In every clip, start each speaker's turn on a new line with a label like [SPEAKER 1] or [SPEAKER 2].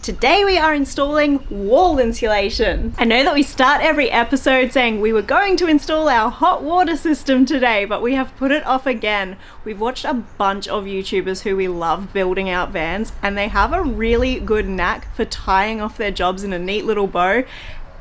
[SPEAKER 1] Today we are installing wall insulation. I know that we start every episode saying we were going to install our hot water system today, but we have put it off again. We've watched a bunch of YouTubers who we love building out vans, and they have a really good knack for tying off their jobs in a neat little bow.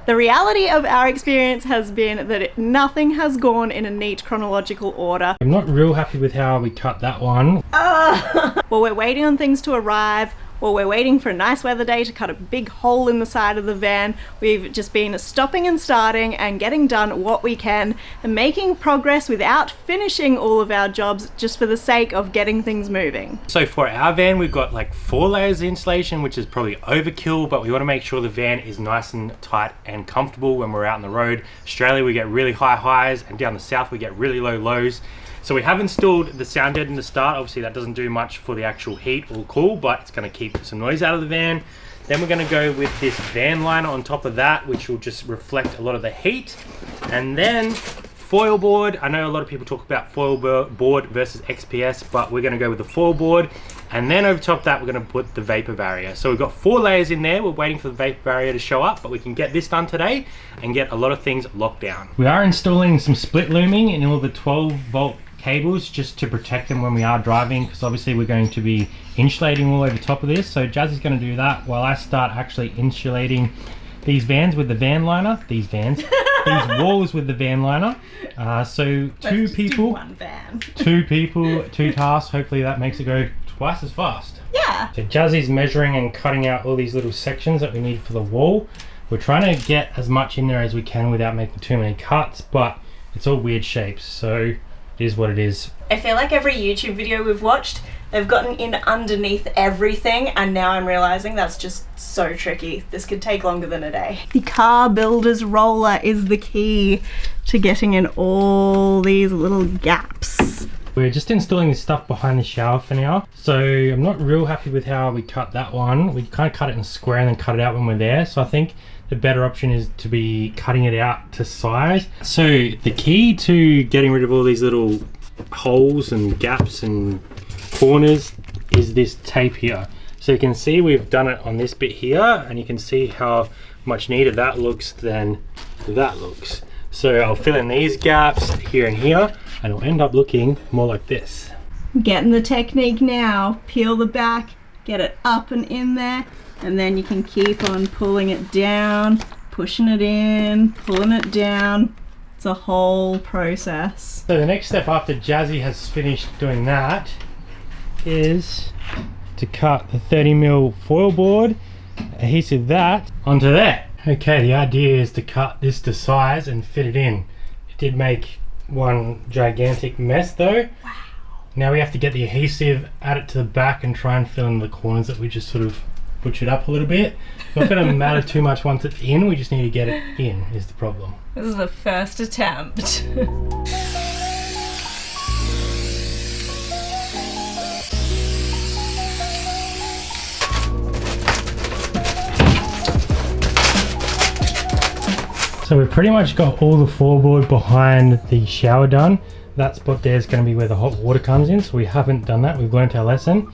[SPEAKER 1] The reality of our experience has been that nothing has gone in a neat chronological order.
[SPEAKER 2] I'm not real happy with how we cut that one.
[SPEAKER 1] Well, we're waiting on things to arrive. Well, we're waiting for a nice weather day to cut a big hole in the side of the van. We've just been stopping and starting and getting done what we can and making progress without finishing all of our jobs just for the sake of getting things moving.
[SPEAKER 2] So for our van, we've got like 4 layers of insulation, which is probably overkill, but we want to make sure the van is nice and tight and comfortable when we're out on the road. Australia, we get really high highs, and down the south, we get really low lows. So we have installed the sound head in the start. Obviously that doesn't do much for the actual heat or cool, but it's going to keep some noise out of the van. Then we're going to go with this van liner on top of that, which will just reflect a lot of the heat. And then foil board. I know a lot of people talk about foil board versus XPS, but we're going to go with the foil board. And then over top of that, we're going to put the vapor barrier. So we've got 4 layers in there. We're waiting for the vapor barrier to show up, but we can get this done today and get a lot of things locked down. We are installing some split looming in all the 12-volt cables just to protect them when we are driving, because obviously we're going to be insulating all over top of this. So Jaz is going to do that while I start actually insulating these vans with the van liner. These walls with the van liner. So two people, 2 tasks. Hopefully that makes it go twice as fast.
[SPEAKER 1] Yeah.
[SPEAKER 2] So Jaz is measuring and cutting out all these little sections that we need for the wall. We're trying to get as much in there as we can without making too many cuts, but it's all weird shapes, so it is what it is.
[SPEAKER 1] I feel like every YouTube video we've watched, they've gotten in underneath everything, and now I'm realizing that's just so tricky. This could take longer than a day. The car builder's roller is the key to getting in all these little gaps.
[SPEAKER 2] We're just installing this stuff behind the shower for now. So I'm not real happy with how we cut that one. We kind of cut it in a square and then cut it out when we're there. So I think the better option is to be cutting it out to size. So the key to getting rid of all these little holes and gaps and corners is this tape here. So you can see we've done it on this bit here, and you can see how much neater that looks than that looks. So I'll fill in these gaps here and here, and it'll end up looking more like this.
[SPEAKER 1] Getting the technique now. Peel the back, get it up and in there, and then you can keep on pulling it down, pushing it in, pulling it down. It's a whole process.
[SPEAKER 2] So the next step after Jazzy has finished doing that is to cut the 30mm foil board, adhesive that onto there. Okay, the idea is to cut this to size and fit it in. It did make one gigantic mess though.
[SPEAKER 1] Wow.
[SPEAKER 2] Now we have to get the adhesive, add it to the back, and try and fill in the corners that we just sort of butchered up a little bit. It's not going to matter too much once it's in, we just need to get it in is the problem.
[SPEAKER 1] This is the first attempt.
[SPEAKER 2] So we've pretty much got all the floorboard behind the shower done. That spot there is going to be where the hot water comes in, so we haven't done that. We've learned our lesson.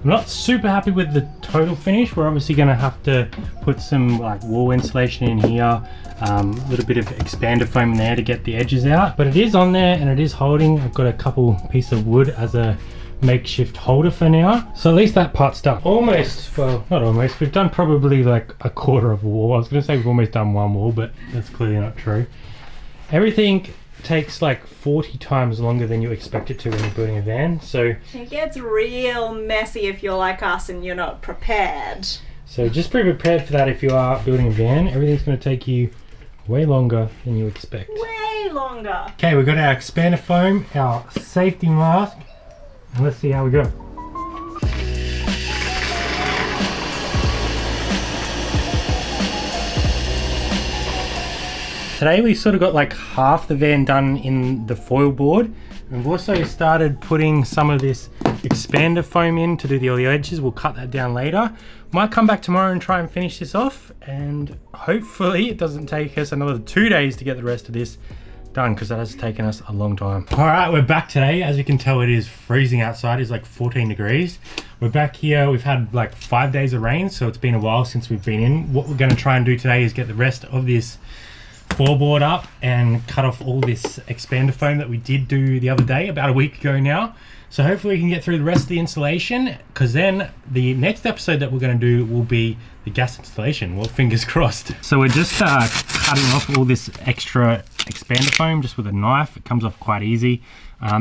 [SPEAKER 2] I'm not super happy with the total finish. We're obviously going to have to put some like wall insulation in here, a little bit of expander foam in there to get the edges out, but it is on there and it is holding. I've got a couple pieces of wood as a makeshift holder for now, so at least that part's done. Almost, well, not almost, we've done probably like a quarter of a wall. I was going to say we've almost done one wall, but that's clearly not true. Everything takes like 40 times longer than you expect it to when you're building a van, so
[SPEAKER 1] it gets real messy if you're like us and you're not prepared.
[SPEAKER 2] So just be prepared for that if you are building a van. Everything's going to take you way longer than you expect.
[SPEAKER 1] Way longer.
[SPEAKER 2] Okay, we've got our expander foam, our safety mask, and let's see how we go. Today we sort of got like half the van done in the foil board. We've also started putting some of this expander foam in to do the edges. We'll cut that down later. Might come back tomorrow and try and finish this off, and hopefully it doesn't take us another 2 days to get the rest of this done, because that has taken us a long time. All right, we're back today. As you can tell, it is freezing outside. It's like 14 degrees. We're back here. We've had like 5 days of rain, so it's been a while since we've been in. What we're going to try and do today is get the rest of this floorboard up and cut off all this expander foam that we did do the other day, about a week ago now. So hopefully we can get through the rest of the installation, because then the next episode that we're going to do will be the gas installation. Well, fingers crossed. So we're just cutting off all this extra expander foam just with a knife. It comes off quite easy.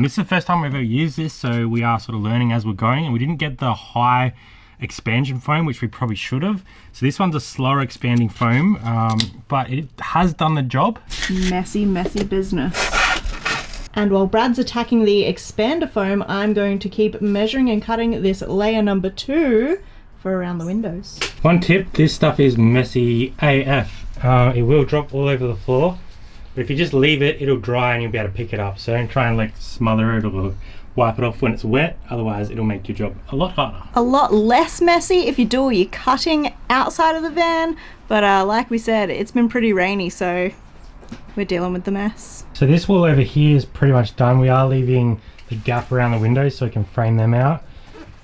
[SPEAKER 2] This is the first time we've ever used this, so we are sort of learning as we're going, and we didn't get the high expansion foam, which we probably should have. So this one's a slower expanding foam, but it has done the job.
[SPEAKER 1] Messy business. And while Brad's attacking the expander foam, I'm going to keep measuring and cutting this layer number 2 for around the windows.
[SPEAKER 2] One tip, this stuff is messy AF. It will drop all over the floor, but if you just leave it, it'll dry and you'll be able to pick it up. So don't try and like smother it or wipe it off when it's wet, otherwise it'll make your job a lot harder. A
[SPEAKER 1] lot less messy if you do all your cutting outside of the van, but like we said, it's been pretty rainy, so we're dealing with the mess.
[SPEAKER 2] So this wall over here is pretty much done. We are leaving the gap around the windows so we can frame them out.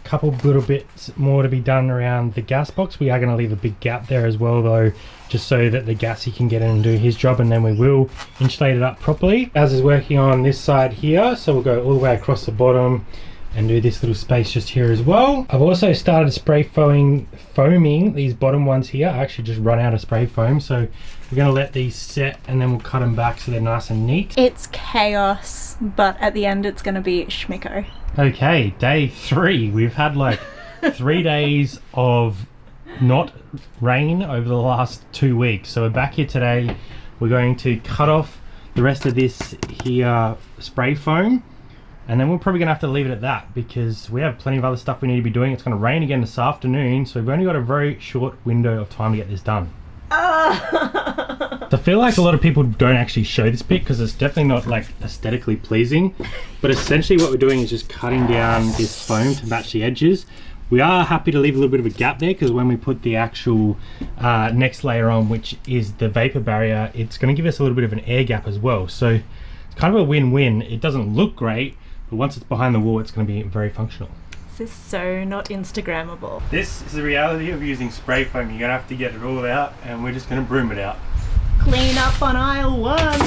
[SPEAKER 2] A couple little bits more to be done around the gas box. We are going to leave a big gap there as well though, just so that the gassy can get in and do his job, and then we will insulate it up properly. Az is working on this side here, so we'll go all the way across the bottom and do this little space just here as well. I've also started spray foaming these bottom ones here. I actually just run out of spray foam, so we're going to let these set and then we'll cut them back so they're nice and neat.
[SPEAKER 1] It's chaos, but at the end it's going to be schmicko.
[SPEAKER 2] Okay, day 3. We've had like 3 days of not rain over the last 2 weeks. So we're back here today. We're going to cut off the rest of this here spray foam, and then we're probably going to have to leave it at that because we have plenty of other stuff we need to be doing. It's going to rain again this afternoon, so we've only got a very short window of time to get this done. I feel like a lot of people don't actually show this bit because it's definitely not like aesthetically pleasing, but essentially what we're doing is just cutting down this foam to match the edges. We are happy to leave a little bit of a gap there because when we put the actual next layer on, which is the vapor barrier, it's going to give us a little bit of an air gap as well. So it's kind of a win-win. It doesn't look great, but once it's behind the wall, it's going to be very functional.
[SPEAKER 1] This is so not Instagrammable.
[SPEAKER 2] This is the reality of using spray foam. You're going to have to get it all out, and we're just going to broom it out.
[SPEAKER 1] Clean up on aisle 1.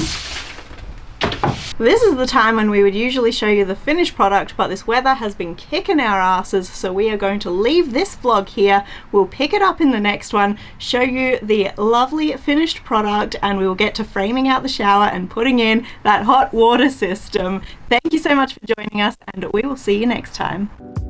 [SPEAKER 1] This is the time when we would usually show you the finished product, but this weather has been kicking our asses, so we are going to leave this vlog here. We'll pick it up in the next one, show you the lovely finished product, and we will get to framing out the shower and putting in that hot water system. Thank you so much for joining us, and we will see you next time.